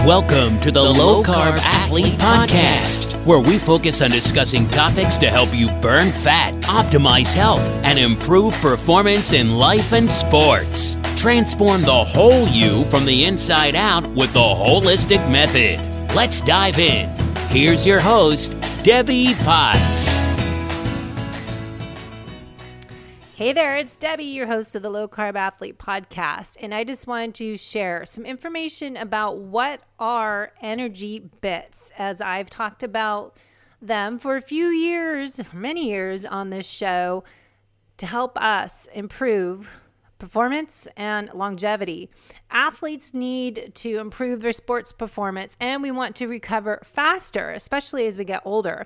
Welcome to the Low Carb Athlete Podcast, where we focus on discussing topics to help you burn fat, optimize health, and improve performance in life and sports. Transform the whole you from the inside out with the WHOLESTIC Method. Let's dive in. Here's your host, Debbie Potts. Hey there, it's Debbie, your host of the Low Carb Athlete Podcast, and I just wanted to share some information about what are energy bits, as I've talked about them for a few years, many years on this show, to help us improve performance and longevity. Athletes need to improve their sports performance, and we want to recover faster, especially as we get older.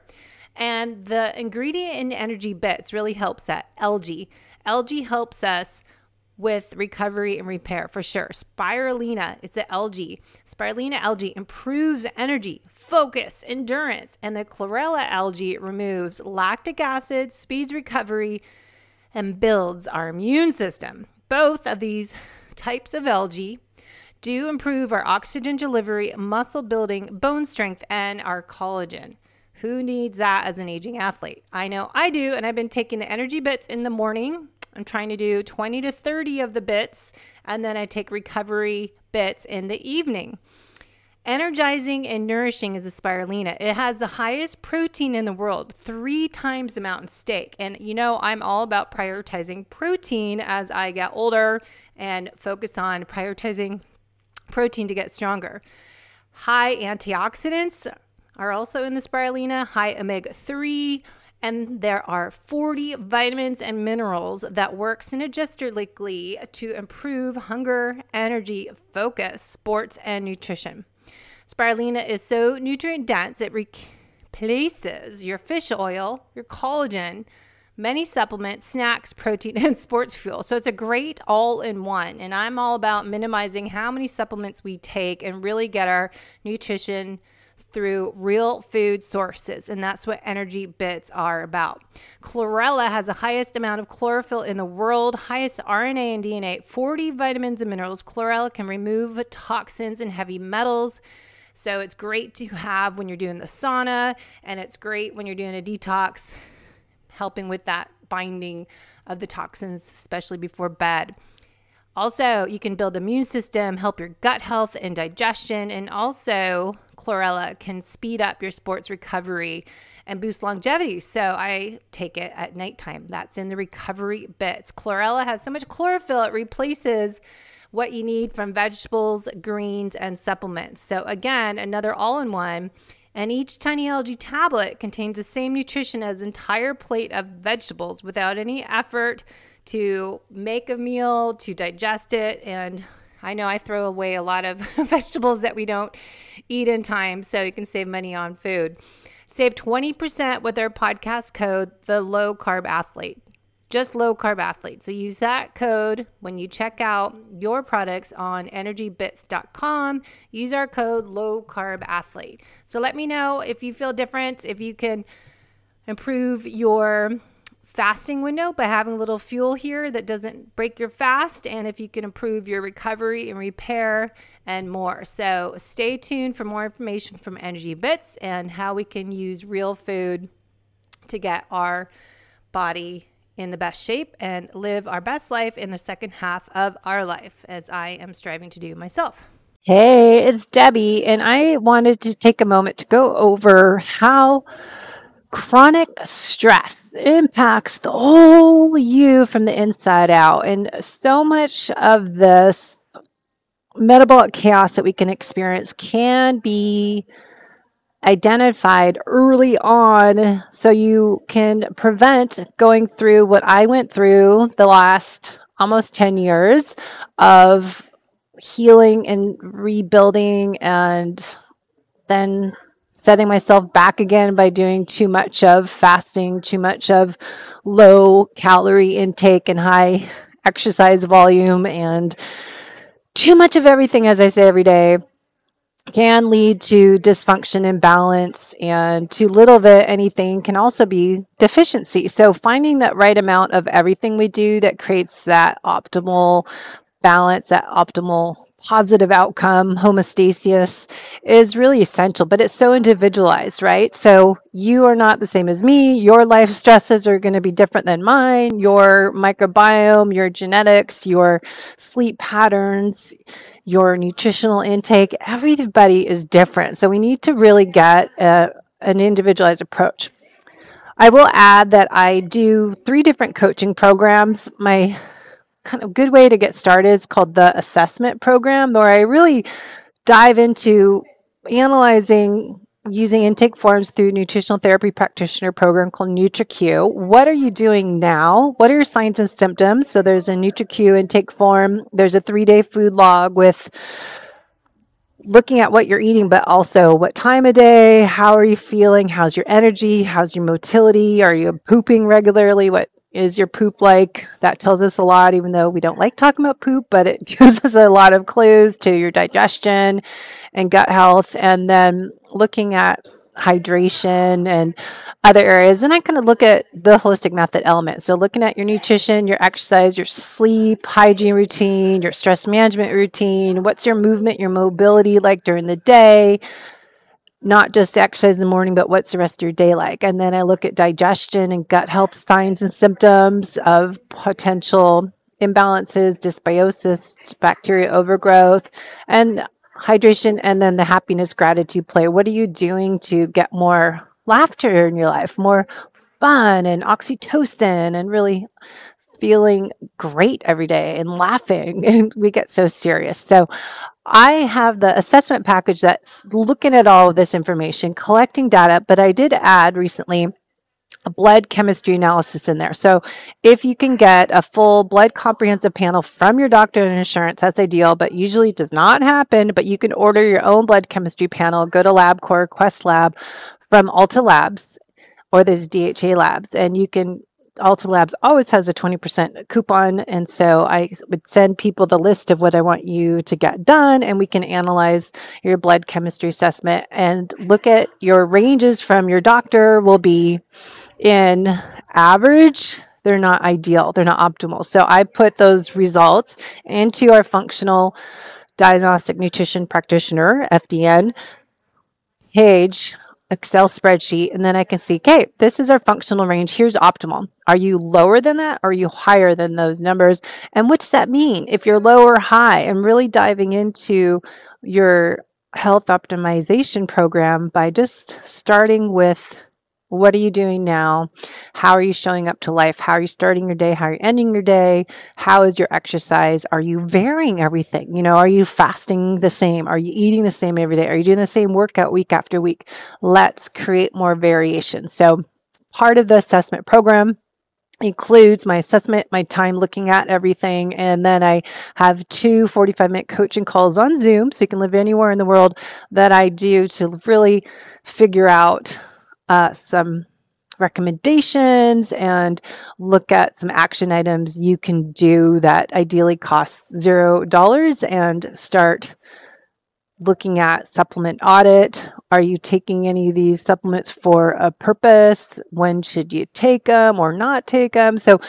And the ingredient in energy bits really helps that, algae. Algae helps us with recovery and repair for sure. Spirulina is the algae. Spirulina algae improves energy, focus, endurance, and the chlorella algae removes lactic acid, speeds recovery, and builds our immune system. Both of these types of algae do improve our oxygen delivery, muscle building, bone strength, and our collagen. Who needs that as an aging athlete? I know I do, and I've been taking the energy bits in the morning. I'm trying to do 20 to 30 of the bits, and then I take recovery bits in the evening. Energizing and nourishing is the spirulina. It has the highest protein in the world, 3 times the mountain steak. And you know, I'm all about prioritizing protein as I get older and focus on prioritizing protein to get stronger. High antioxidants are also in the spirulina, high omega-3, and there are 40 vitamins and minerals that work synergistically to improve hunger, energy, focus, sports, and nutrition. Spirulina is so nutrient dense, it replaces your fish oil, your collagen, many supplements, snacks, protein, and sports fuel. So it's a great all-in-one, and I'm all about minimizing how many supplements we take and really get our nutrition through real food sources, and that's what energy bits are about. Chlorella has the highest amount of chlorophyll in the world, highest RNA and DNA, 40 vitamins and minerals. Chlorella can remove toxins and heavy metals, so it's great to have when you're doing the sauna, and it's great when you're doing a detox, helping with that binding of the toxins, especially before bed. Also, you can build the immune system, help your gut health and digestion, and also chlorella can speed up your sports recovery and boost longevity. So I take it at nighttime. That's in the recovery bits. Chlorella has so much chlorophyll, it replaces what you need from vegetables, greens, and supplements. So again, another all-in-one. And each tiny algae tablet contains the same nutrition as an entire plate of vegetables without any effort to make a meal, to digest it. And I know I throw away a lot of vegetables that we don't eat in time, so you can save money on food. Save 20% with our podcast code, the Low Carb Athlete. Just Low Carb Athlete. So use that code when you check out your products on energybits.com. Use our code Low Carb Athlete. So let me know if you feel different, if you can improve your fasting window by having a little fuel here that doesn't break your fast, and if you can improve your recovery and repair and more. So stay tuned for more information from Energy Bits and how we can use real food to get our body in the best shape and live our best life in the second half of our life, as I am striving to do myself. Hey, it's Debbie, and I wanted to take a moment to go over how chronic stress impacts the whole you from the inside out. And so much of this metabolic chaos that we can experience can be identified early on so you can prevent going through what I went through the last almost 10 years of healing and rebuilding, and then setting myself back again by doing too much of fasting, too much of low calorie intake and high exercise volume, and too much of everything, as I say every day, can lead to dysfunction, imbalance, and too little of it, anything, can also be deficiency. So finding that right amount of everything we do that creates that optimal balance, that optimal positive outcome, homeostasis, is really essential, but it's so individualized, right? So you are not the same as me. Your life stresses are going to be different than mine. Your microbiome, your genetics, your sleep patterns, your nutritional intake, everybody is different. So we need to really get an individualized approach. I will add that I do 3 different coaching programs. My kind of good way to get started is called the assessment program, where I really dive into analyzing using intake forms through nutritional therapy practitioner program called NutriQ. What are you doing now? What are your signs and symptoms? So there's a NutriQ intake form. There's a 3-day food log with looking at what you're eating, but also what time of day, how are you feeling, how's your energy, how's your motility, are you pooping regularly, what is your poop like? That tells us a lot, even though we don't like talking about poop, but it gives us a lot of clues to your digestion and gut health. And then looking at hydration and other areas. And I kind of look at the holistic method element. So looking at your nutrition, your exercise, your sleep, hygiene routine, your stress management routine, what's your movement, your mobility like during the day, not just exercise in the morning, but what's the rest of your day like? And then I look at digestion and gut health signs and symptoms of potential imbalances, dysbiosis, bacteria overgrowth, and hydration, and then the happiness gratitude play. What are you doing to get more laughter in your life, more fun and oxytocin, and really feeling great every day and laughing? And we get so serious. So I have the assessment package that's looking at all of this information, collecting data, but I did add recently a blood chemistry analysis in there. So if you can get a full blood comprehensive panel from your doctor and insurance, that's ideal, but usually it does not happen. But you can order your own blood chemistry panel, go to LabCorp, Quest Lab from Ulta Labs, or there's DHA Labs, and you can Ulta Labs always has a 20% coupon, and so I would send people the list of what I want you to get done, and we can analyze your blood chemistry assessment and look at your ranges from your doctor will be in average. They're not ideal, they're not optimal. So I put those results into our functional diagnostic nutrition practitioner, FDN, page, Excel spreadsheet, and then I can see, okay, this is our functional range. Here's optimal. Are you lower than that? Or are you higher than those numbers? And what does that mean? If you're low or high, I'm really diving into your health optimization program by just starting with what are you doing now? How are you showing up to life? How are you starting your day? How are you ending your day? How is your exercise? Are you varying everything? You know, are you fasting the same? Are you eating the same every day? Are you doing the same workout week after week? Let's create more variation. So part of the assessment program includes my assessment, my time looking at everything, and then I have 2 45-minute coaching calls on Zoom, so you can live anywhere in the world, that I do to really figure out some recommendations and look at some action items you can do that ideally costs $0 and start looking at supplement audit. Are you taking any of these supplements for a purpose? When should you take them or not take them? So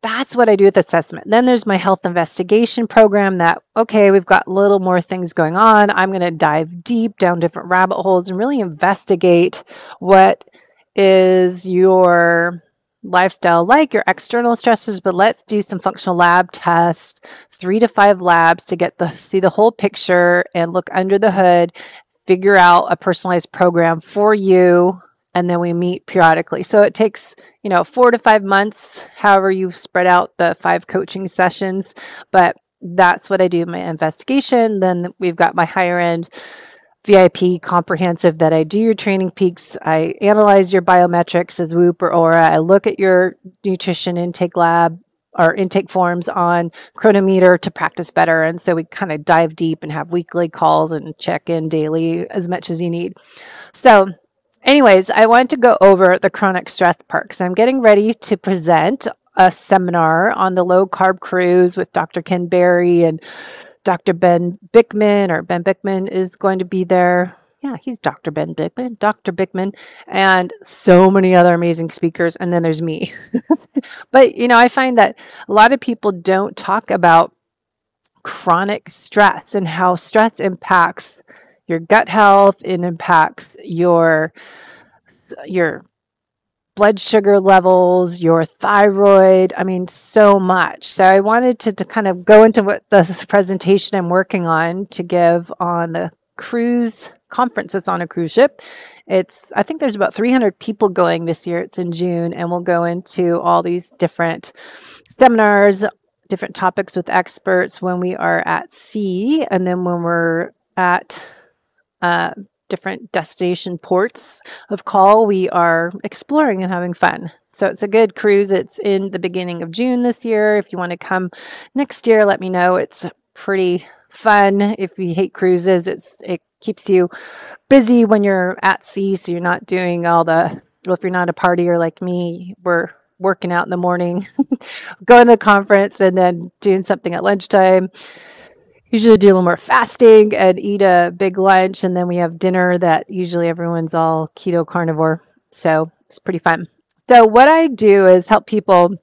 that's what I do with assessment. Then there's my health investigation program that, okay, we've got a little more things going on. I'm going to dive deep down different rabbit holes and really investigate what is your lifestyle like, your external stressors, but let's do some functional lab tests, 3 to 5 labs to see the whole picture and look under the hood, figure out a personalized program for you, and then we meet periodically. So it takes 4 to 5 months, however you spread out the 5 coaching sessions, but that's what I do in my investigation. Then we've got my higher end VIP comprehensive that I do your training peaks. I analyze your biometrics as Whoop or Aura. I look at your nutrition intake lab or intake forms on Chronometer to practice better. And so we kind of dive deep and have weekly calls and check in daily as much as you need. So anyways, I wanted to go over the chronic stress part because I'm getting ready to present a seminar on the low carb cruise with Dr. Ken Berry, and Dr. Ben Bickman is going to be there. Yeah, he's Dr. Ben Bickman, Dr. Bickman, and so many other amazing speakers. And then there's me. But, I find that a lot of people don't talk about chronic stress and how stress impacts your gut health, it impacts your blood sugar levels, your thyroid, I mean, so much. So I wanted to kind of go into what this presentation I'm working on to give on the cruise conference that's on a cruise ship. I think there's about 300 people going this year. It's in June, and we'll go into all these different seminars, different topics with experts when we are at sea, and then when we're at different destination ports of call, we are exploring and having fun. So it's a good cruise. It's in the beginning of June this year. If you want to come next year, let me know. It's pretty fun. If you hate cruises, it keeps you busy when you're at sea, so you're not doing all the, well, if you're not a partier like me, we're working out in the morning, going to the conference, and then doing something at lunchtime. Usually do a little more fasting and eat a big lunch, and then we have dinner that usually everyone's all keto carnivore. So it's pretty fun. So what I do is help people.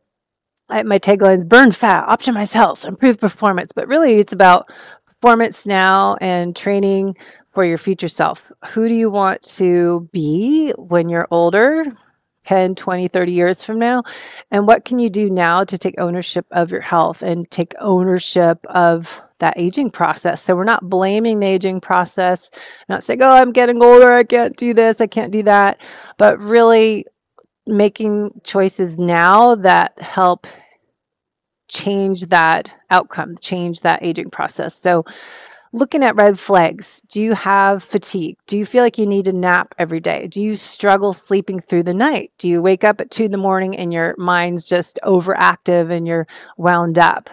My tagline is burn fat, optimize health, improve performance. But really it's about performance now and training for your future self. Who do you want to be when you're older? 10, 20, 30 years from now? And what can you do now to take ownership of your health and take ownership of that aging process? So we're not blaming the aging process, not saying, oh, I'm getting older, I can't do this, I can't do that, but really making choices now that help change that outcome, change that aging process. So looking at red flags. Do you have fatigue? Do you feel like you need a nap every day? Do you struggle sleeping through the night? Do you wake up at 2 a.m. and your mind's just overactive and you're wound up?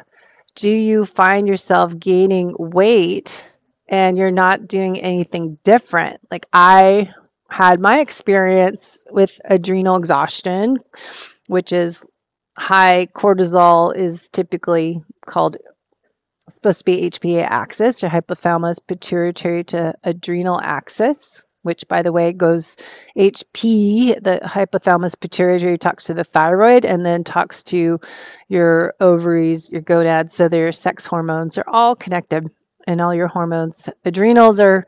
Do you find yourself gaining weight and you're not doing anything different? Like I had my experience with adrenal exhaustion, which is high cortisol is typically called supposed to be HPA axis, your hypothalamus pituitary to adrenal axis, which by the way goes HP, the hypothalamus pituitary talks to the thyroid and then talks to your ovaries, your gonads, so their sex hormones are all connected. And all your hormones. Adrenals are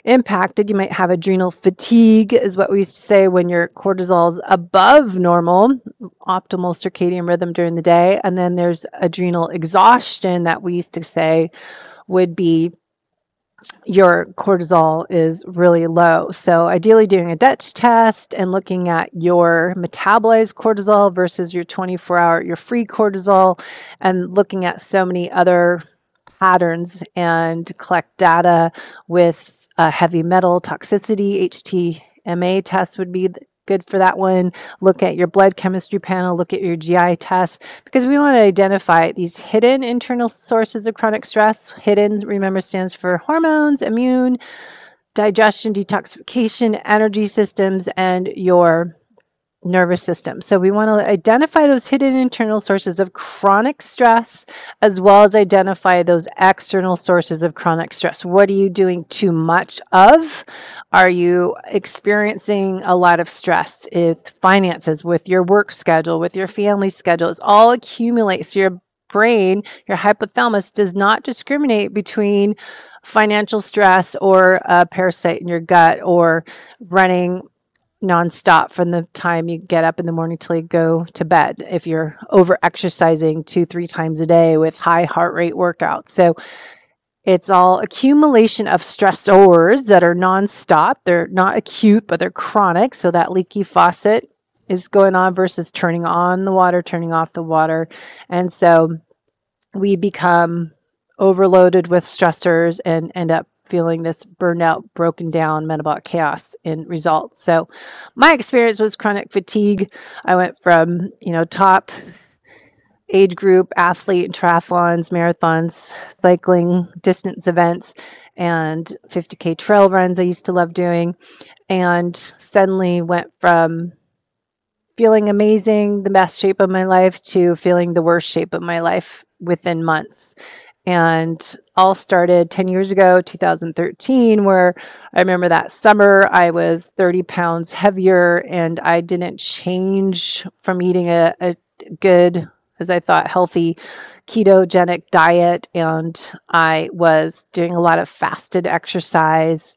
impacted. You might have adrenal fatigue, is what we used to say when your cortisol is above normal, optimal circadian rhythm during the day. And then there's adrenal exhaustion that we used to say would be your cortisol is really low. So ideally doing a Dutch test and looking at your metabolized cortisol versus your 24-hour, your free cortisol, and looking at so many other patterns and collect data with heavy metal toxicity. HTMA test would be good for that one. Look at your blood chemistry panel, look at your GI test, because we want to identify these hidden internal sources of chronic stress. Hidden, remember, stands for hormones, immune, digestion, detoxification, energy systems, and your nervous system. So we want to identify those hidden internal sources of chronic stress, as well as identify those external sources of chronic stress. What are you doing too much of? Are you experiencing a lot of stress with finances, with your work schedule, with your family schedules? All accumulate. So your brain, your hypothalamus, does not discriminate between financial stress or a parasite in your gut or running nonstop from the time you get up in the morning till you go to bed, if you're over exercising 2-3 times a day with high heart rate workouts. So it's all accumulation of stressors that are nonstop. They're not acute, but they're chronic. So that leaky faucet is going on versus turning on the water, turning off the water. And so we become overloaded with stressors and end up feeling this burned out, broken down metabolic chaos in results. So my experience was chronic fatigue. I went from, top age group athlete in triathlons, marathons, cycling, distance events, and 50K trail runs I used to love doing, and suddenly went from feeling amazing, the best shape of my life, to feeling the worst shape of my life within months. And all started 10 years ago, 2013, where I remember that summer I was 30 pounds heavier and I didn't change from eating a good, as I thought, healthy ketogenic diet, and I was doing a lot of fasted exercise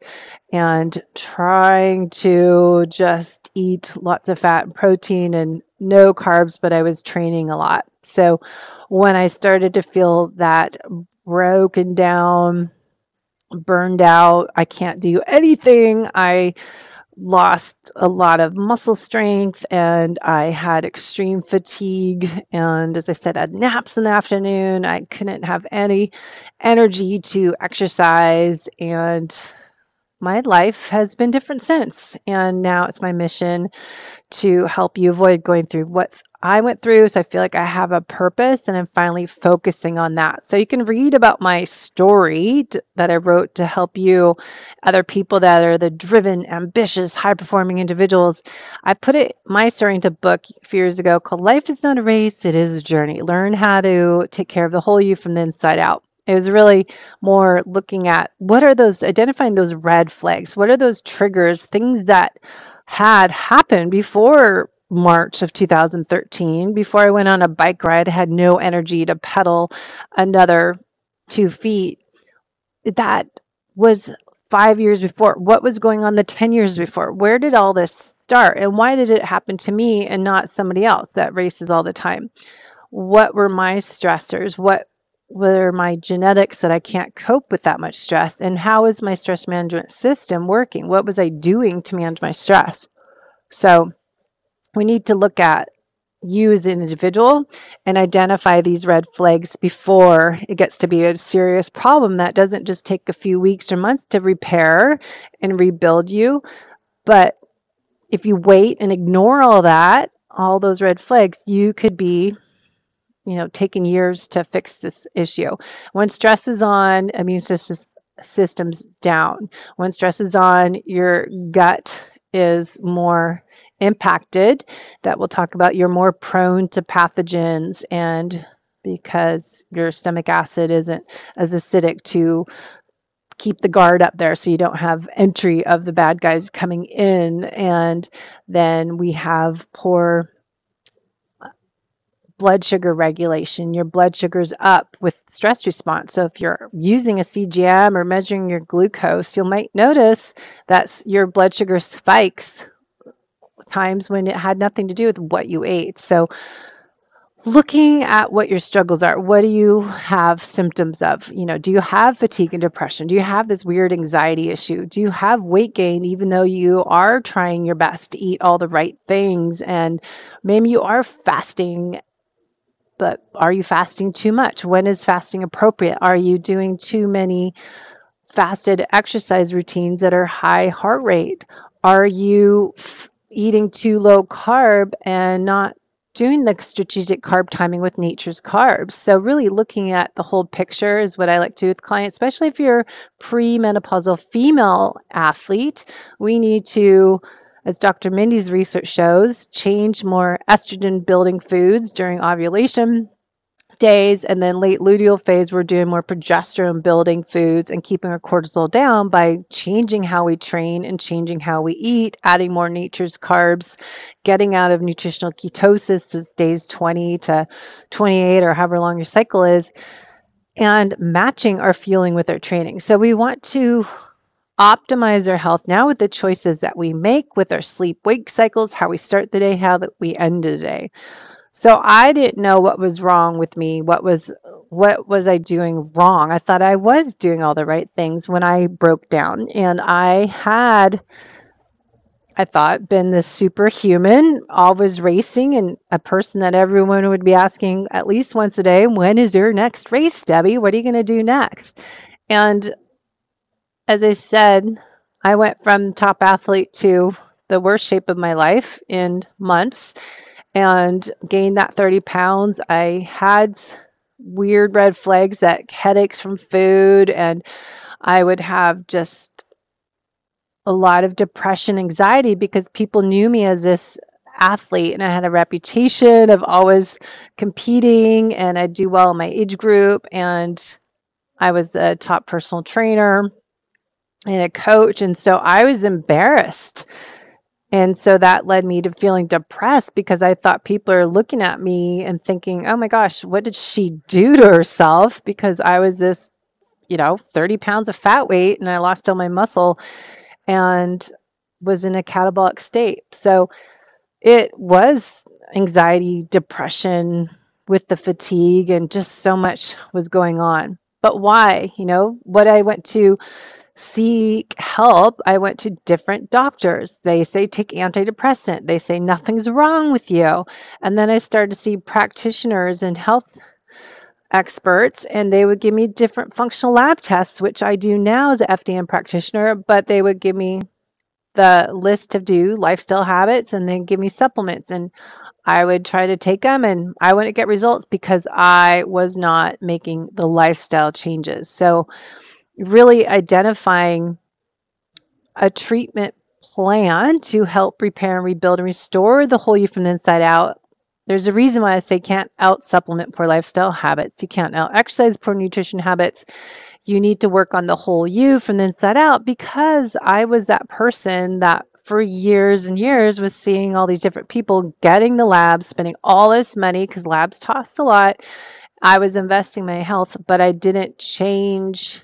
and trying to just eat lots of fat and protein and no carbs, but I was training a lot. So when I started to feel that broken down, burned out, I can't do anything, I lost a lot of muscle strength and I had extreme fatigue. And as I said, I had naps in the afternoon. I couldn't have any energy to exercise. And my life has been different since. And now it's my mission to help you avoid going through what I went through. So I feel like I have a purpose and I'm finally focusing on that. So you can read about my story that I wrote to help you, other people that are the driven, ambitious, high performing individuals. I put my story into a book a few years ago called Life is Not a Race, It is a Journey. Learn how to take care of the whole you from the inside out. It was really more looking at what are those, identifying those red flags. What are those triggers, things that had happened before March of 2013. Before I went on a bike ride, I had no energy to pedal another 2 feet. That was 5 years before. What was going on the 10 years before? Where did all this start? And why did it happen to me and not somebody else that races all the time? What were my stressors? What were my genetics that I can't cope with that much stress? And how is my stress management system working? What was I doing to manage my stress? So we need to look at you as an individual and identify these red flags before it gets to be a serious problem that doesn't just take a few weeks or months to repair and rebuild you. But if you wait and ignore all that, all those red flags, you could be taking years to fix this issue. When stress is on, immune system's down. When stress is on, your gut is more impacted. That we'll talk about. You're more prone to pathogens, and because your stomach acid isn't as acidic to keep the guard up there so you don't have entry of the bad guys coming in. And then we have poor blood sugar regulation. Your blood sugar's up with stress response. So if you're using a CGM or measuring your glucose, you might notice that your blood sugar spikes times when it had nothing to do with what you ate. So looking at what your struggles are, what do you have symptoms of? Do you have fatigue and depression? Do you have this weird anxiety issue? Do you have weight gain even though you are trying your best to eat all the right things? And maybe you are fasting, but are you fasting too much? When is fasting appropriate? Are you doing too many fasted exercise routines that are high heart rate? Are you eating too low carb and not doing the strategic carb timing with nature's carbs? So really looking at the whole picture is what I like to do with clients, especially if you're premenopausal female athlete. We need to, as Dr. Mindy's research shows, change more estrogen building foods during ovulation days, and then late luteal phase, we're doing more progesterone building foods and keeping our cortisol down by changing how we train and changing how we eat, adding more nature's carbs, getting out of nutritional ketosis as days 20 to 28 or however long your cycle is, and matching our fueling with our training. So we want to optimize our health now with the choices that we make with our sleep-wake cycles, how we start the day, how that we end the day. So I didn't know what was wrong with me. What was I doing wrong? I thought I was doing all the right things when I broke down. And I thought, been this superhuman, always racing, and a person that everyone would be asking at least once a day, when is your next race, Debbie? What are you going to do next? And as I said, I went from top athlete to the worst shape of my life in months and gained that 30 pounds. I had weird red flags, that headaches from food, and I would have just a lot of depression, anxiety, because people knew me as this athlete and I had a reputation of always competing and I'd do well in my age group, and I was a top personal trainer and a coach. And so I was embarrassed And so that led me to feeling depressed because I thought people are looking at me and thinking, oh my gosh, what did she do to herself? Because I was this, 30 pounds of fat weight and I lost all my muscle and was in a catabolic state. So it was anxiety, depression with the fatigue, and just so much was going on. But why? What I went to seek help, I went to different doctors. They say take antidepressant. They say nothing's wrong with you. And then I started to see practitioners and health experts, and they would give me different functional lab tests, which I do now as an FDN practitioner, but they would give me the list to do lifestyle habits and then give me supplements. And I would try to take them and I wouldn't get results because I was not making the lifestyle changes. So really identifying a treatment plan to help repair and rebuild and restore the whole you from the inside out. There's a reason why I say can't out supplement poor lifestyle habits. You can't out exercise poor nutrition habits. You need to work on the whole you from the inside out, because I was that person that for years and years was seeing all these different people getting the labs, spending all this money because labs cost a lot. I was investing my health, but I didn't change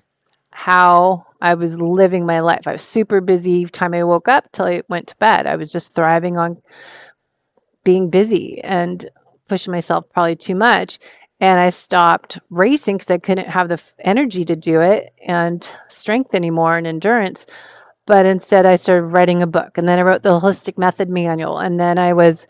how I was living my life. I was super busy time I woke up till I went to bed. I was just thriving on being busy and pushing myself probably too much. And I stopped racing because I couldn't have the energy to do it and strength anymore and endurance. But instead I started writing a book, and then I wrote the Holistic Method manual, and then I was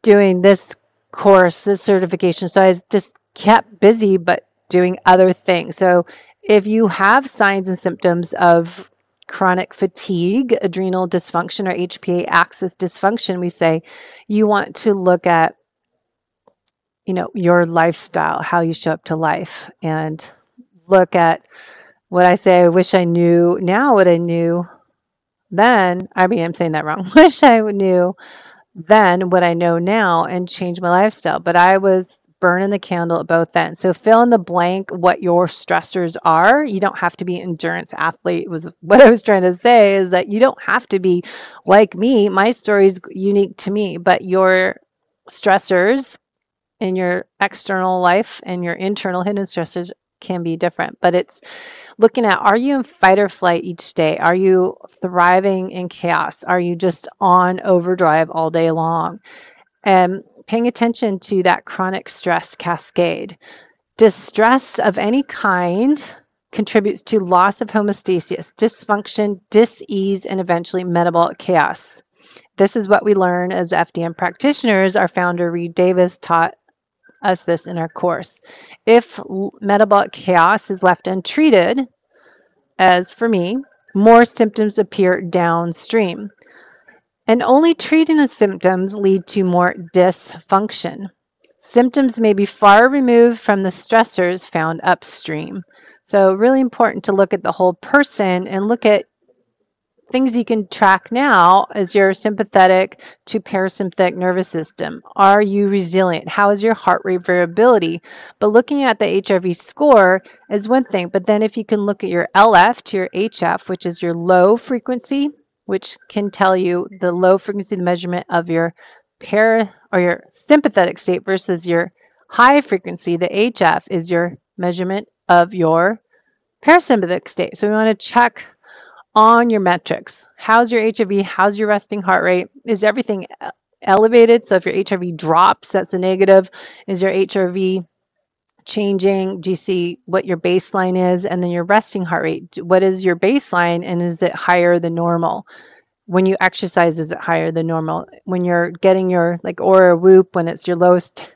doing this course, this certification. So I just kept busy, but doing other things. So if you have signs and symptoms of chronic fatigue, adrenal dysfunction, or HPA axis dysfunction, we say you want to look at, your lifestyle, how you show up to life, and look at what I say, I wish I knew now what I knew then. I mean, I'm saying that wrong. Wish I knew then what I know now and change my lifestyle. But I was burning the candle at both ends. So fill in the blank what your stressors are. You don't have to be an endurance athlete. Was what I was trying to say, is that you don't have to be like me. My story is unique to me, but your stressors in your external life and your internal hidden stressors can be different. But it's looking at, are you in fight or flight each day? Are you thriving in chaos? Are you just on overdrive all day long? And paying attention to that chronic stress cascade. Distress of any kind contributes to loss of homeostasis, dysfunction, dis-ease, and eventually metabolic chaos. This is what we learn as FDN practitioners. Our founder, Reed Davis, taught us this in our course. If metabolic chaos is left untreated, as for me, more symptoms appear downstream. And only treating the symptoms lead to more dysfunction. Symptoms may be far removed from the stressors found upstream. So really important to look at the whole person and look at things you can track now as your sympathetic to parasympathetic nervous system. Are you resilient? How is your heart rate variability? But looking at the HRV score is one thing, but then if you can look at your LF to your HF, which is your low frequency, which can tell you the low frequency measurement of your your sympathetic state versus your high frequency, the HF is your measurement of your parasympathetic state. So we want to check on your metrics. How's your HRV? How's your resting heart rate? Is everything elevated? So if your HRV drops, that's a negative. Is your HRV changing? Do you see what your baseline is? And then your resting heart rate. What is your baseline, and is it higher than normal? When you exercise, is it higher than normal? When you're getting your aura whoop, when it's your lowest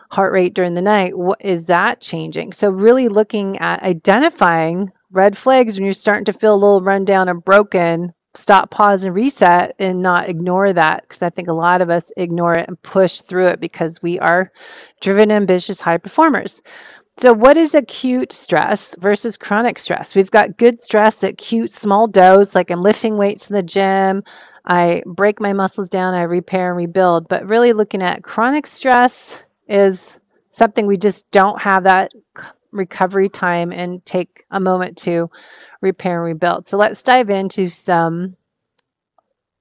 heart rate during the night, what is that changing? So really looking at identifying red flags when you're starting to feel a little run down and broken. Stop, pause, and reset, and not ignore that, because I think a lot of us ignore it and push through it because we are driven, ambitious, high performers. So what is acute stress versus chronic stress? We've got good stress, acute small dose, like I'm lifting weights in the gym, I break my muscles down, I repair and rebuild. But really looking at chronic stress is something we just don't have that recovery time and take a moment to repair and rebuild. So let's dive into some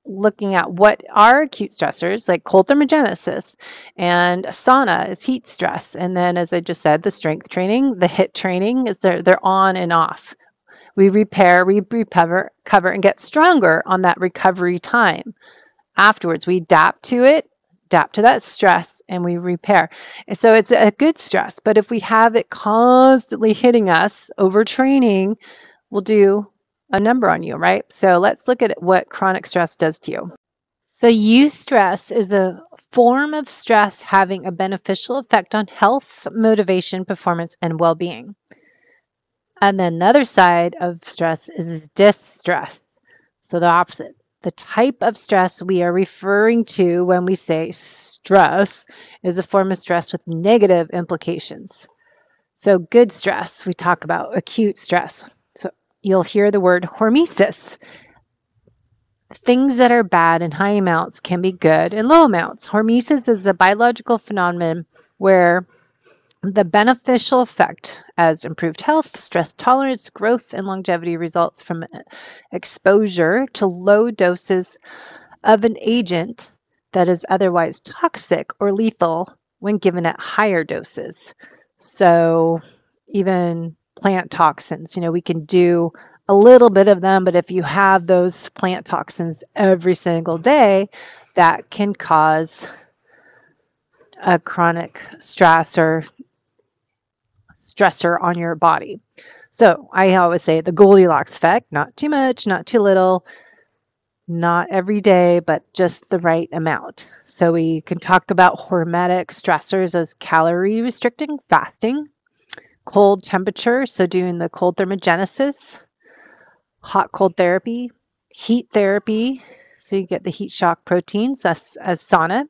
looking at what are acute stressors, like cold thermogenesis, and sauna is heat stress. And then, as I just said, the strength training, the HIIT training, is they're on and off. We repair, we recover, and get stronger on that recovery time. Afterwards, we adapt to it, adapt to that stress, and we repair. And so it's a good stress. But if we have it constantly hitting us, overtraining will do a number on you, right? So let's look at what chronic stress does to you. So eustress is a form of stress having a beneficial effect on health, motivation, performance, and well-being. And then another side of stress is distress. So the opposite. The type of stress we are referring to when we say stress is a form of stress with negative implications. So good stress, we talk about acute stress. So you'll hear the word hormesis. Things that are bad in high amounts can be good in low amounts. Hormesis is a biological phenomenon where the beneficial effect as improved health, stress tolerance, growth, and longevity results from exposure to low doses of an agent that is otherwise toxic or lethal when given at higher doses. So even plant toxins, we can do a little bit of them, but if you have those plant toxins every single day, that can cause a chronic stress or stressor on your body. So I always say the Goldilocks effect, not too much, not too little, not every day, but just the right amount. So we can talk about hormetic stressors as calorie restricting, fasting, cold temperature, so doing the cold thermogenesis, hot cold therapy, heat therapy, so you get the heat shock proteins as sauna,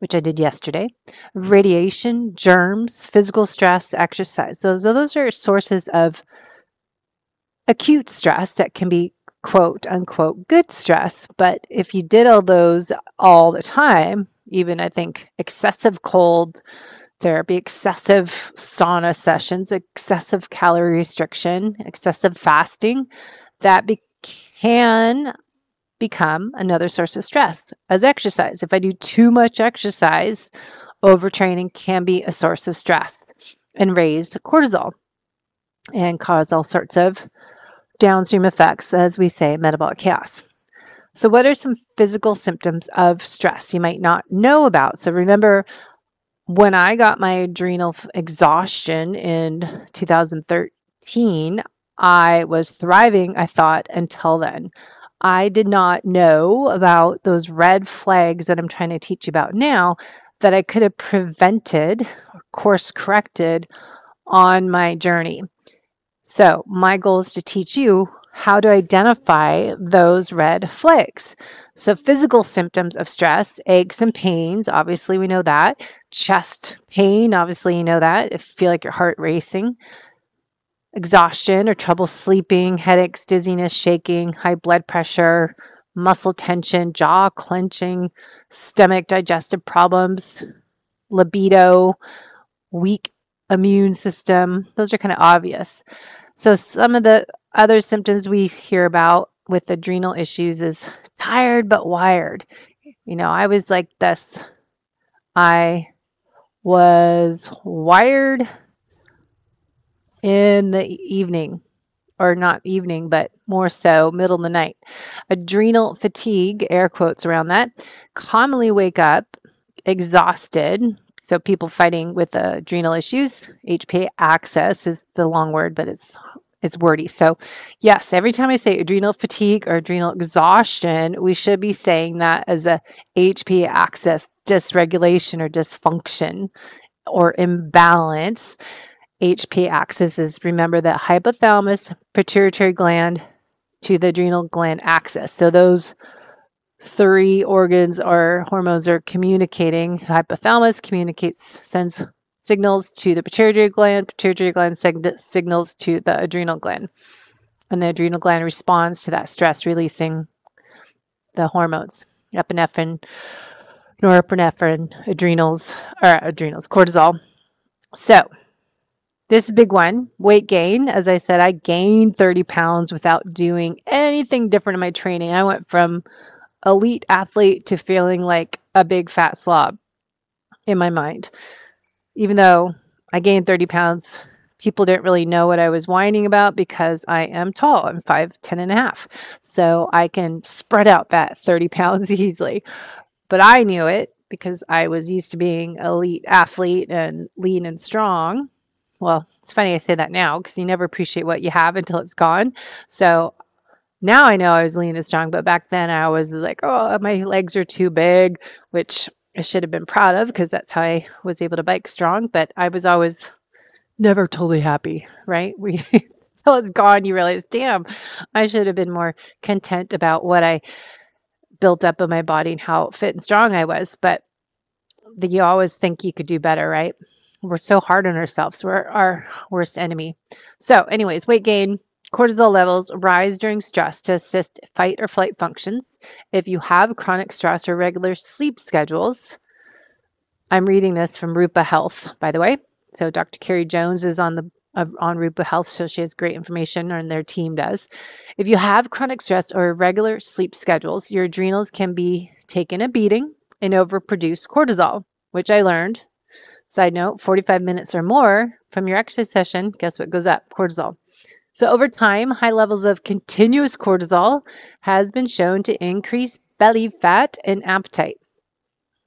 which I did yesterday, radiation, germs, physical stress, exercise. So those are sources of acute stress that can be quote unquote good stress. But if you did all those all the time, even I think excessive cold therapy, excessive sauna sessions, excessive calorie restriction, excessive fasting, that can become another source of stress as exercise. If I do too much exercise, overtraining can be a source of stress and raise cortisol and cause all sorts of downstream effects, as we say, metabolic chaos. So what are some physical symptoms of stress you might not know about? So remember, when I got my adrenal exhaustion in 2013, I was thriving, I thought, until then. I did not know about those red flags that I'm trying to teach you about now that I could have prevented or course corrected on my journey. So my goal is to teach you how to identify those red flags. So physical symptoms of stress, aches and pains, obviously we know that. Chest pain, obviously you know that. If you feel like your heart racing. Exhaustion or trouble sleeping, headaches, dizziness, shaking, high blood pressure, muscle tension, jaw clenching, stomach, digestive problems, libido, weak immune system. Those are kind of obvious. So some of the other symptoms we hear about with adrenal issues is tired but wired. I was like this. I was wired in the evening, or not evening, but more so middle of the night. Adrenal fatigue, air quotes around that, commonly wake up exhausted. So people fighting with adrenal issues, HPA axis is the long word, but it's wordy. So yes, every time I say adrenal fatigue or adrenal exhaustion, we should be saying that as a HPA axis dysregulation or dysfunction or imbalance. HPA axis is, remember, that hypothalamus pituitary gland to the adrenal gland axis. So those three organs or hormones are communicating. Hypothalamus sends signals to the pituitary gland sends signals to the adrenal gland. And the adrenal gland responds to that stress, releasing the hormones, epinephrine, norepinephrine, cortisol. So this big one, weight gain. As I said, I gained 30 pounds without doing anything different in my training. I went from elite athlete to feeling like a big fat slob in my mind. Even though I gained 30 pounds, people didn't really know what I was whining about because I am tall. I'm 5'10" and a half. So I can spread out that 30 pounds easily. But I knew it because I was used to being an elite athlete and lean and strong. Well, it's funny I say that now because you never appreciate what you have until it's gone. So now I know I was lean and strong, but back then I was like, oh, my legs are too big, which I should have been proud of because that's how I was able to bike strong. But I was always never totally happy, right? Until it's gone, you realize, damn, I should have been more content about what I built up in my body and how fit and strong I was. But you always think you could do better, right? We're so hard on ourselves. We're our worst enemy. So anyways, weight gain, cortisol levels rise during stress to assist fight or flight functions. If you have chronic stress or regular sleep schedules, I'm reading this from Rupa Health, by the way. So Dr. Carrie Jones is on Rupa Health, so she has great information, and their team does. If you have chronic stress or irregular sleep schedules, your adrenals can be taken a beating and overproduce cortisol, which I learned. Side note, 45 minutes or more from your exercise session, guess what goes up? Cortisol. So over time, high levels of continuous cortisol has been shown to increase belly fat and appetite.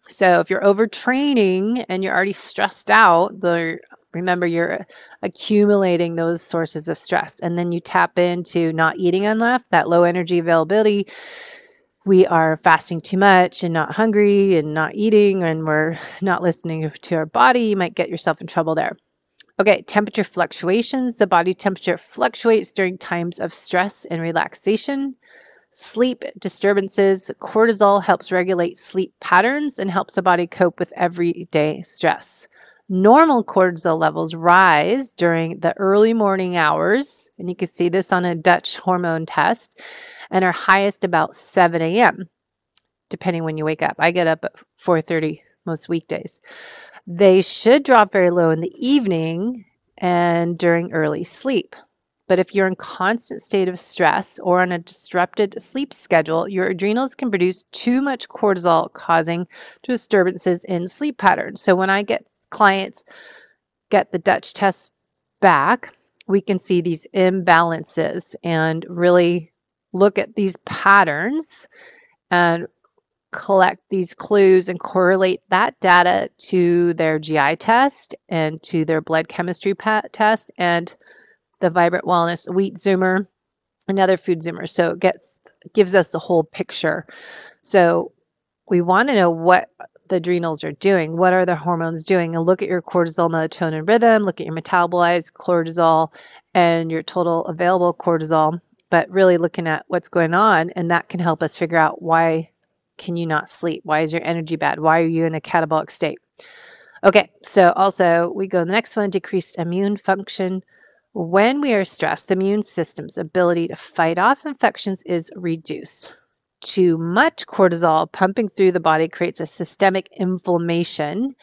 So if you're overtraining and you're already stressed out, remember you're accumulating those sources of stress. And then you tap into not eating enough, that low energy availability. We are fasting too much and not hungry and not eating, and we're not listening to our body. You might get yourself in trouble there. Okay, temperature fluctuations. The body temperature fluctuates during times of stress and relaxation. Sleep disturbances. Cortisol helps regulate sleep patterns and helps the body cope with everyday stress. Normal cortisol levels rise during the early morning hours, and you can see this on a Dutch hormone test, and are highest about 7 a.m., depending when you wake up. I get up at 4:30 most weekdays. They should drop very low in the evening and during early sleep. But if you're in constant state of stress or on a disrupted sleep schedule, your adrenals can produce too much cortisol, causing disturbances in sleep patterns. So when I get clients get the Dutch test back, we can see these imbalances and really look at these patterns and collect these clues and correlate that data to their GI test and to their blood chemistry test and the Vibrant Wellness Wheat Zoomer, another food zoomer. So it gives us the whole picture. So we want to know what the adrenals are doing. What are the hormones doing? And look at your cortisol, melatonin rhythm, look at your metabolized cortisol and your total available cortisol, but really looking at what's going on, and that can help us figure out why can you not sleep? Why is your energy bad? Why are you in a catabolic state? Okay, so also we go to the next one, decreased immune function. When we are stressed, the immune system's ability to fight off infections is reduced. Too much cortisol pumping through the body creates a systemic inflammation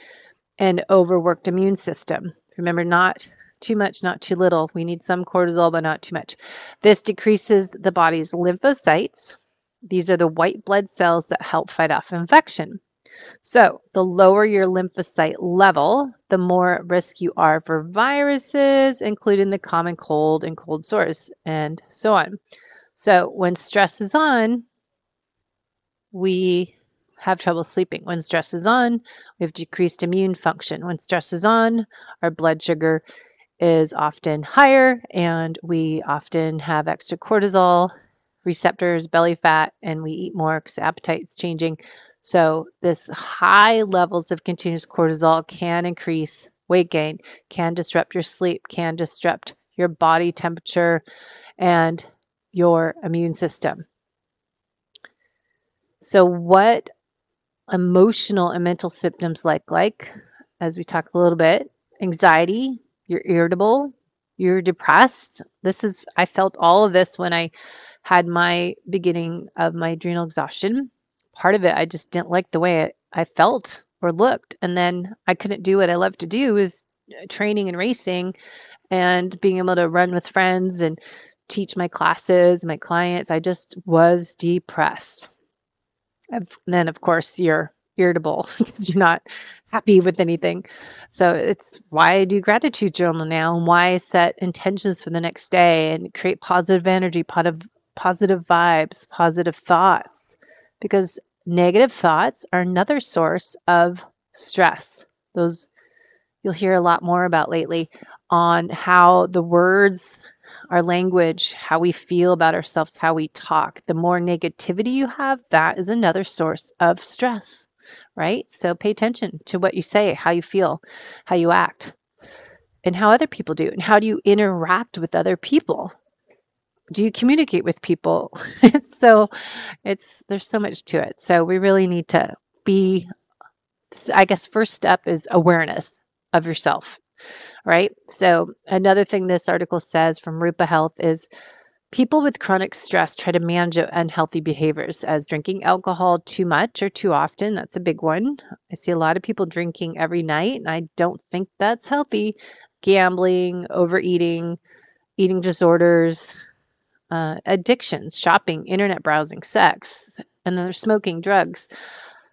and overworked immune system. Remember, not too much, not too little. We need some cortisol, but not too much. This decreases the body's lymphocytes. These are the white blood cells that help fight off infection. So the lower your lymphocyte level, the more at risk you are for viruses, including the common cold and cold sores, and so on. So when stress is on, we have trouble sleeping. When stress is on, we have decreased immune function. When stress is on, our blood sugar is often higher, and we often have extra cortisol receptors, belly fat, and we eat more because appetite's changing. So this high levels of continuous cortisol can increase weight gain, can disrupt your sleep, can disrupt your body temperature and your immune system. So what emotional and mental symptoms like, as we talked a little bit, anxiety, you're irritable, you're depressed. I felt all of this when I had my beginning of my adrenal exhaustion. Part of it, I just didn't like the way I felt or looked. And then I couldn't do what I love to do, is training and racing and being able to run with friends and teach my classes, my clients. I just was depressed. Then, of course, you're irritable because you're not happy with anything. So it's why I do gratitude journal now, and why I set intentions for the next day and create positive energy, positive vibes, positive thoughts, because negative thoughts are another source of stress. Those you'll hear a lot more about lately on how the words, our language, how we feel about ourselves, how we talk. The more negativity you have, that is another source of stress, right? So pay attention to what you say, how you feel, how you act, and how other people do. And how do you interact with other people? Do you communicate with people? So there's so much to it. So we really need to be, I guess, first step is awareness of yourself, right? So another thing this article says from Rupa Health is people with chronic stress try to manage unhealthy behaviors as drinking alcohol too much or too often. That's a big one. I see a lot of people drinking every night, and I don't think that's healthy. Gambling, overeating, eating disorders, addictions, shopping, internet browsing, sex, and then there's smoking, drugs.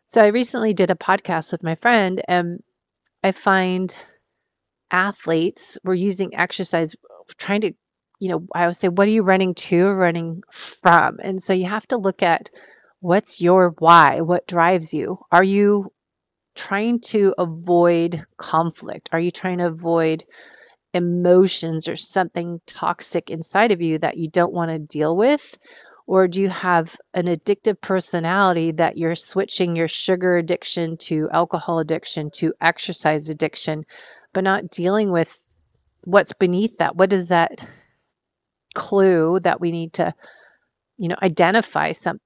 So I recently did a podcast with my friend, and I find athletes were using exercise, trying to, I always say, what are you running to or running from? And so you have to look at what's your why, what drives you. Are you trying to avoid conflict? Are you trying to avoid emotions or something toxic inside of you that you don't want to deal with? Or do you have an addictive personality that you're switching your sugar addiction to alcohol addiction to exercise addiction, but not dealing with what's beneath that? What is that clue that we need to, identify some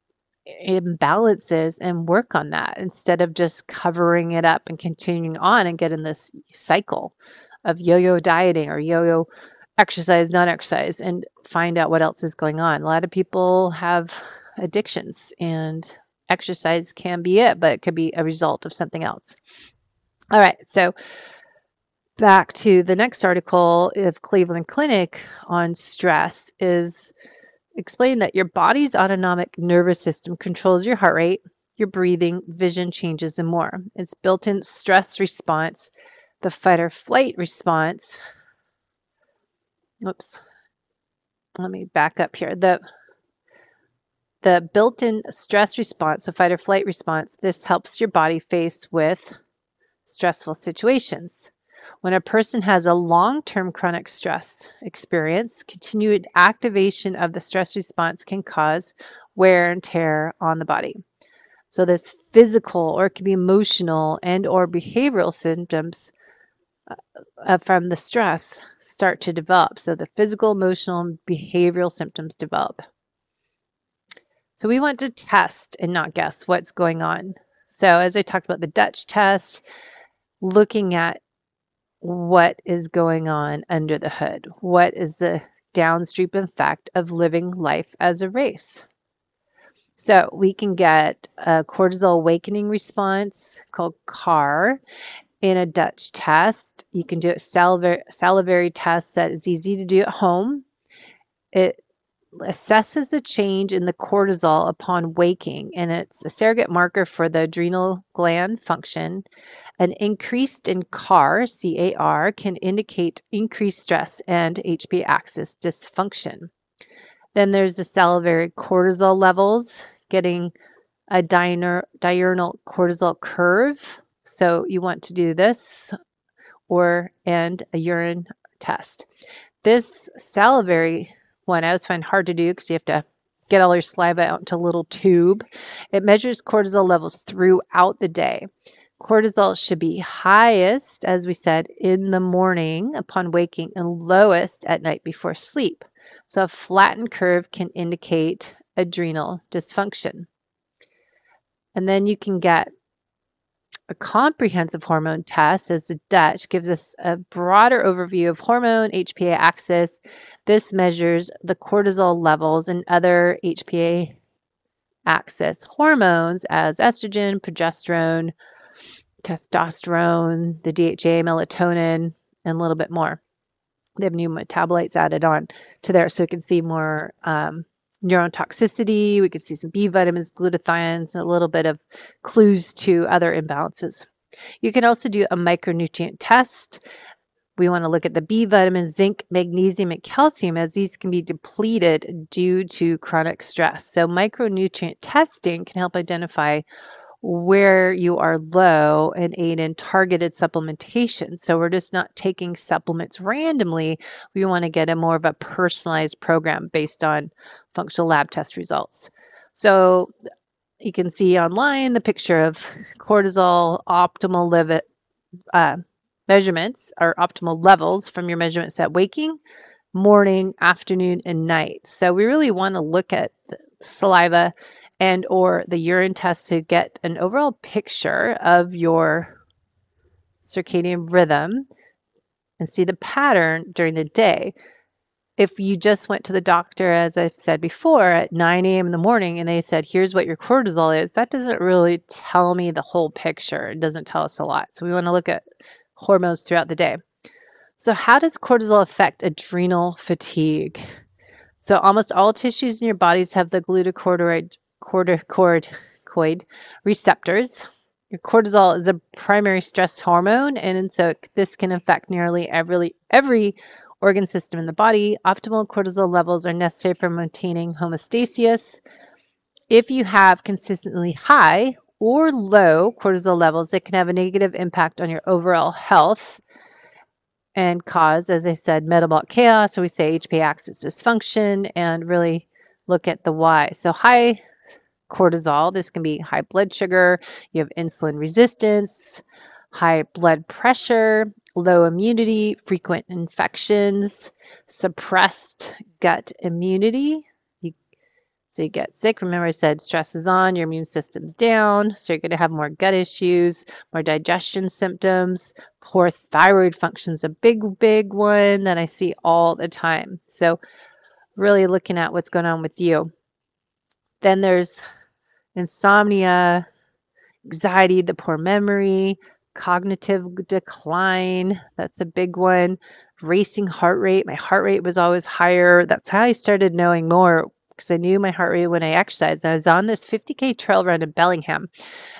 imbalances and work on that instead of just covering it up and continuing on and get in this cycle of yo-yo dieting or yo-yo exercise, non-exercise, and find out what else is going on. A lot of people have addictions, and exercise can be it, but it could be a result of something else. All right, so back to the next article of Cleveland Clinic on stress is explain that your body's autonomic nervous system controls your heart rate, your breathing, vision changes, and more. Its built-in stress response, the fight or flight response. Oops. Let me back up here. The built-in stress response, the fight or flight response, this helps your body face with stressful situations. When a person has a long-term chronic stress experience, continued activation of the stress response can cause wear and tear on the body. So this physical, or it can be emotional and or behavioral symptoms from the stress start to develop. So the physical, emotional, and behavioral symptoms develop. So we want to test and not guess what's going on. So as I talked about the Dutch test, looking at what is going on under the hood. What is the downstream effect of living life as a race? So we can get a cortisol awakening response called CAR in a Dutch test. You can do a salivary test that is easy to do at home. It assesses a change in the cortisol upon waking, and it's a surrogate marker for the adrenal gland function. An increase in CAR, C-A-R, can indicate increased stress and HPA axis dysfunction. Then there's the salivary cortisol levels, getting a diurnal cortisol curve. So you want to do this and a urine test. This salivary one I always find hard to do because you have to get all your saliva out into a little tube. It measures cortisol levels throughout the day. Cortisol should be highest, as we said, in the morning upon waking and lowest at night before sleep. So a flattened curve can indicate adrenal dysfunction. And then you can get a comprehensive hormone test, as the Dutch gives us a broader overview of hormone, HPA axis. This measures the cortisol levels and other HPA axis hormones as estrogen, progesterone, testosterone, the DHA, melatonin, and a little bit more. They have new metabolites added on to there so we can see more neurotoxicity. We could see some B vitamins, glutathiones, and a little bit of clues to other imbalances. You can also do a micronutrient test. We want to look at the B vitamins, zinc, magnesium, and calcium, as these can be depleted due to chronic stress. So micronutrient testing can help identify where you are low and aid in targeted supplementation. So we're just not taking supplements randomly. We want to get a more of a personalized program based on functional lab test results. So you can see online the picture of cortisol optimal measurements or optimal levels from your measurements at waking, morning, afternoon, and night. So we really want to look at the saliva and or the urine test to get an overall picture of your circadian rhythm and see the pattern during the day. If you just went to the doctor, as I've said before, at 9 a.m. in the morning and they said, here's what your cortisol is, that doesn't really tell me the whole picture. It doesn't tell us a lot. So we want to look at hormones throughout the day. So how does cortisol affect adrenal fatigue? So almost all tissues in your bodies have the glucocorticoid receptors. Your cortisol is a primary stress hormone, and so this can affect nearly every organ system in the body. Optimal cortisol levels are necessary for maintaining homeostasis. If you have consistently high or low cortisol levels, it can have a negative impact on your overall health and cause, as I said, metabolic chaos, or we say HPA axis dysfunction, and really look at the why. So high cortisol, this can be high blood sugar, you have insulin resistance, high blood pressure, low immunity, frequent infections, suppressed gut immunity. So you get sick. Remember I said stress is on, your immune system's down, so you're going to have more gut issues, more digestion symptoms. Poor thyroid function's a big one that I see all the time. So really looking at what's going on with you. Then there's insomnia, anxiety, the poor memory, cognitive decline. That's a big one. Racing heart rate. My heart rate was always higher. That's how I started knowing more, because I knew my heart rate when I exercised. I was on this 50K trail run in Bellingham,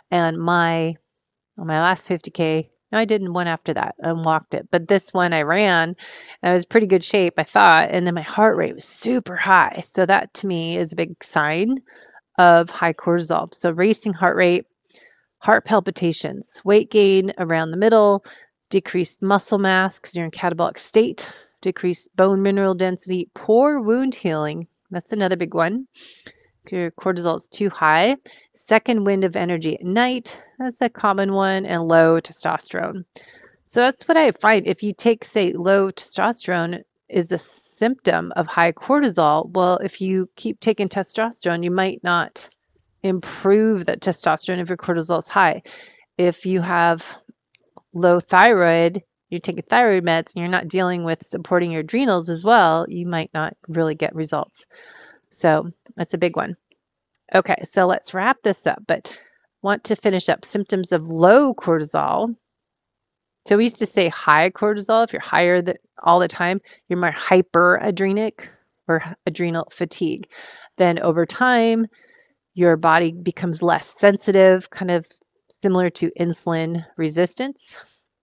and my last 50K, no, I didn't one after that and walked it, but this one I ran, and I was pretty good shape, I thought, and then my heart rate was super high. So that to me is a big sign of high cortisol. So racing heart rate, heart palpitations, weight gain around the middle, decreased muscle mass because you're in catabolic state, decreased bone mineral density, poor wound healing. That's another big one. Your cortisol is too high. Second wind of energy at night. That's a common one. And low testosterone. So that's what I find. If you take, say, low testosterone is a symptom of high cortisol. Well, if you keep taking testosterone, you might not improve that testosterone if your cortisol is high. If you have low thyroid, you're taking thyroid meds and you're not dealing with supporting your adrenals as well, you might not really get results. So that's a big one. Okay, so let's wrap this up, but want to finish up symptoms of low cortisol. So we used to say high cortisol. If you're higher all the time, you're more hyperadrenic or adrenal fatigue. Then over time, your body becomes less sensitive, kind of similar to insulin resistance.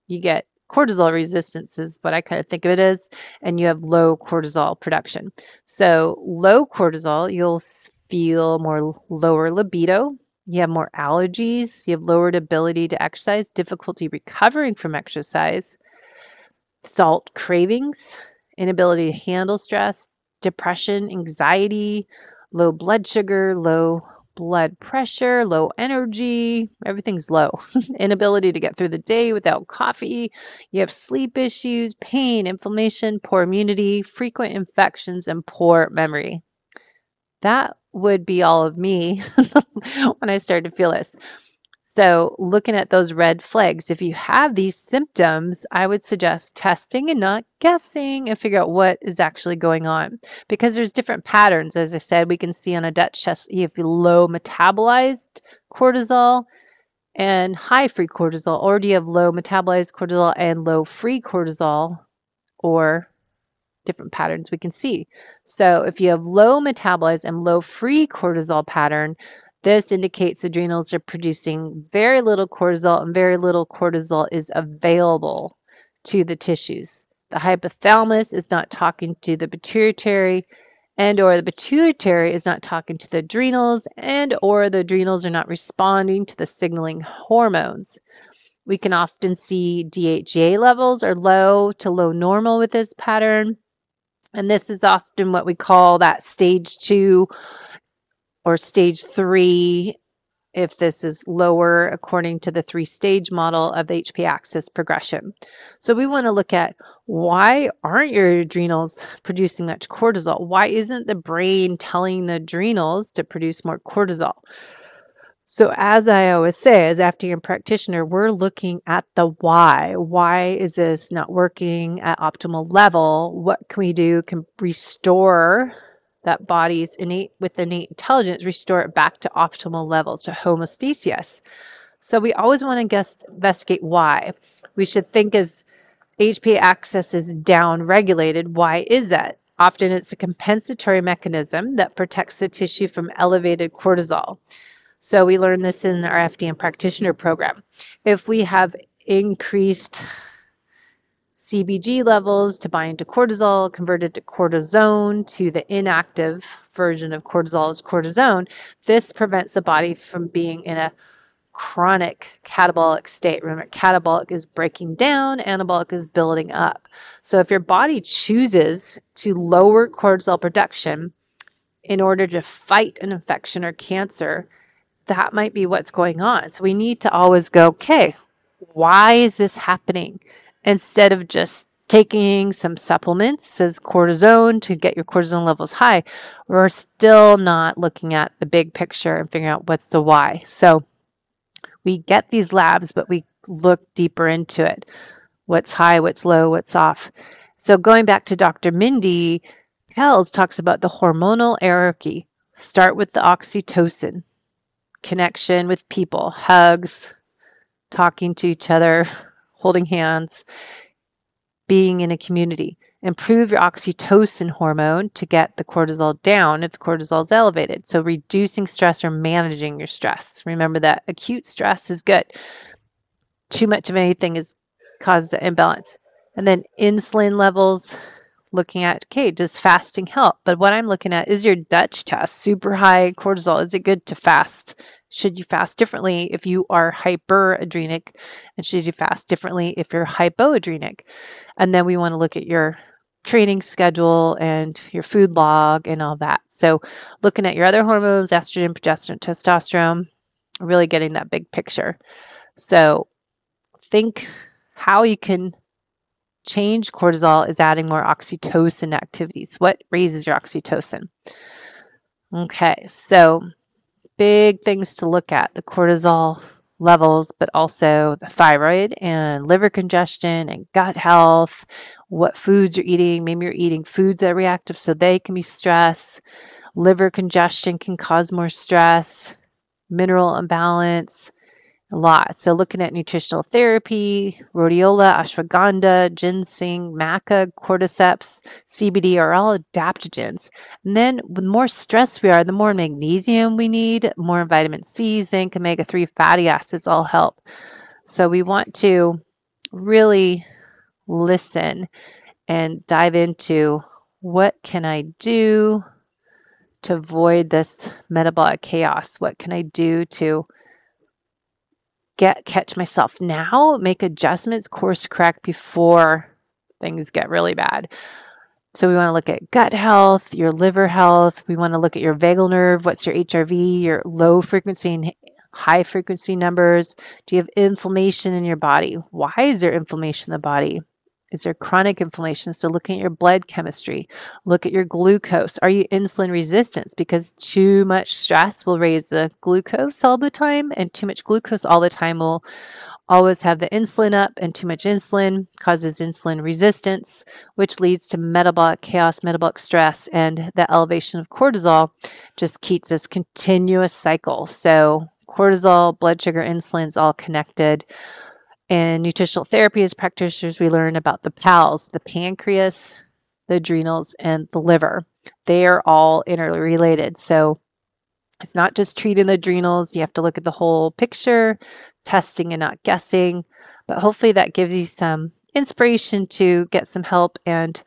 You get cortisol resistance is what I kind of think of it as, and you have low cortisol production. So low cortisol, you'll feel more lower libido, you have more allergies, you have lowered ability to exercise, difficulty recovering from exercise, salt cravings, inability to handle stress, depression, anxiety, low blood sugar, low blood pressure, low energy, everything's low. Inability to get through the day without coffee. You have sleep issues, pain, inflammation, poor immunity, frequent infections, and poor memory. That would be all of me when I started to feel this. So looking at those red flags, if you have these symptoms, I would suggest testing and not guessing and figure out what is actually going on. Because there's different patterns. As I said, we can see on a Dutch chest, you have low metabolized cortisol and high free cortisol. Or do you have low metabolized cortisol and low free cortisol? Or different patterns we can see. So if you have low metabolized and low free cortisol pattern, this indicates adrenals are producing very little cortisol, and very little cortisol is available to the tissues. The hypothalamus is not talking to the pituitary, and or the pituitary is not talking to the adrenals, and or the adrenals are not responding to the signaling hormones. We can often see DHEA levels are low to low normal with this pattern. And this is often what we call that stage 2 or stage 3, if this is lower according to the 3-stage model of the HP axis progression. So we want to look at, why aren't your adrenals producing much cortisol? Why isn't the brain telling the adrenals to produce more cortisol? So as I always say, as FDN practitioner, we're looking at the why. Why is this not working at optimal level? What can we do? Can restore that body's innate intelligence, restore it back to optimal levels, to homeostasis. So we always want to investigate why. We should think, as HPA axis is down regulated, why is that? Often it's a compensatory mechanism that protects the tissue from elevated cortisol. So we learned this in our FDN practitioner program. If we have increased CBG levels to bind to cortisol, converted to cortisone, to the inactive version of cortisol is cortisone, this prevents the body from being in a chronic catabolic state. Remember, catabolic is breaking down, anabolic is building up. So if your body chooses to lower cortisol production in order to fight an infection or cancer, that might be what's going on. So we need to always go, okay, why is this happening? Instead of just taking some supplements as cortisone to get your cortisone levels high, we're still not looking at the big picture and figuring out what's the why. So we get these labs, but we look deeper into it. What's high, what's low, what's off. So going back to Dr. Mindy Kells talks about the hormonal hierarchy. Start with the oxytocin, connection with people, hugs, talking to each other, holding hands, being in a community. Improve your oxytocin hormone to get the cortisol down if the cortisol is elevated. So reducing stress or managing your stress. Remember that acute stress is good. Too much of anything causes an imbalance. And then insulin levels, looking at, okay, does fasting help? But what I'm looking at is your Dutch test, super high cortisol. Is it good to fast? Should you fast differently if you are hyperadrenic? And should you fast differently if you're hypoadrenic? And then we want to look at your training schedule and your food log and all that. So looking at your other hormones, estrogen, progesterone, testosterone, really getting that big picture. So think how you can change cortisol is adding more oxytocin activities. What raises your oxytocin? Okay, so big things to look at, the cortisol levels, but also the thyroid and liver congestion and gut health, what foods you're eating. Maybe you're eating foods that are reactive, so they can be stress. Liver congestion can cause more stress, mineral imbalance, a lot. So looking at nutritional therapy, rhodiola, ashwagandha, ginseng, maca, cordyceps, CBD are all adaptogens. And then the more stressed we are, the more magnesium we need, more vitamin C, zinc, omega-3 fatty acids all help. So we want to really listen and dive into, what can I do to avoid this metabolic chaos? What can I do to catch myself now, make adjustments, course correct before things get really bad? So we want to look at gut health, your liver health. We want to look at your vagal nerve. What's your HRV, your low frequency and high frequency numbers? Do you have inflammation in your body? Why is there inflammation in the body? Is there chronic inflammation? So looking at your blood chemistry, look at your glucose. Are you insulin resistant? Because too much stress will raise the glucose all the time, and too much glucose all the time will always have the insulin up, and too much insulin causes insulin resistance, which leads to metabolic chaos, metabolic stress, and the elevation of cortisol just keeps this continuous cycle. So cortisol, blood sugar, insulin is all connected. In nutritional therapy, as practitioners, we learn about the PALS, the pancreas, the adrenals, and the liver. They are all interrelated. So it's not just treating the adrenals. You have to look at the whole picture, testing and not guessing. But hopefully that gives you some inspiration to get some help and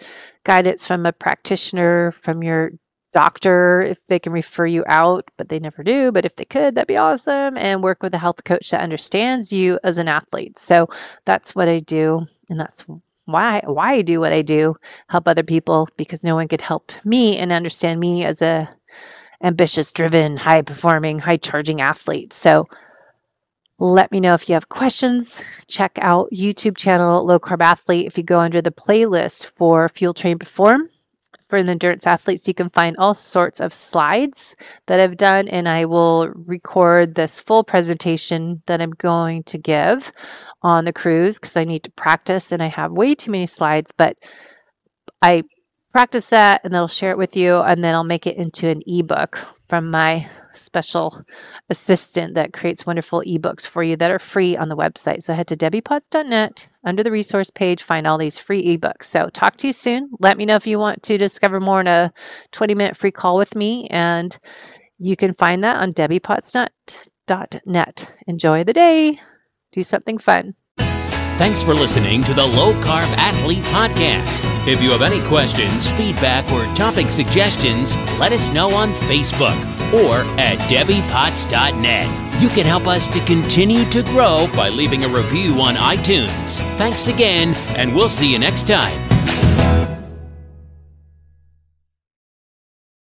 guidance from a practitioner, from your doctor, if they can refer you out, but they never do. But if they could, that'd be awesome. And work with a health coach that understands you as an athlete. So that's what I do. And that's why I do what I do, help other people, because no one could help me and understand me as a ambitious, driven, high performing, high charging athlete. So let me know if you have questions. Check out YouTube channel Low Carb Athlete. If you go under the playlist for Fuel Train Perform for the endurance athletes, you can find all sorts of slides that I've done, and I will record this full presentation that I'm going to give on the cruise because I need to practice and I have way too many slides, but I practice that and then I'll share it with you, and then I'll make it into an ebook from my special assistant that creates wonderful ebooks for you that are free on the website. So head to debbiepotts.net, under the resource page, find all these free ebooks. So talk to you soon. Let me know if you want to discover more in a 20-minute free call with me, and you can find that on debbiepotts.net. Enjoy the day. Do something fun. Thanks for listening to the Low Carb Athlete Podcast. If you have any questions, feedback, or topic suggestions, let us know on Facebook or at debbiepotts.net. You can help us to continue to grow by leaving a review on iTunes. Thanks again, and we'll see you next time.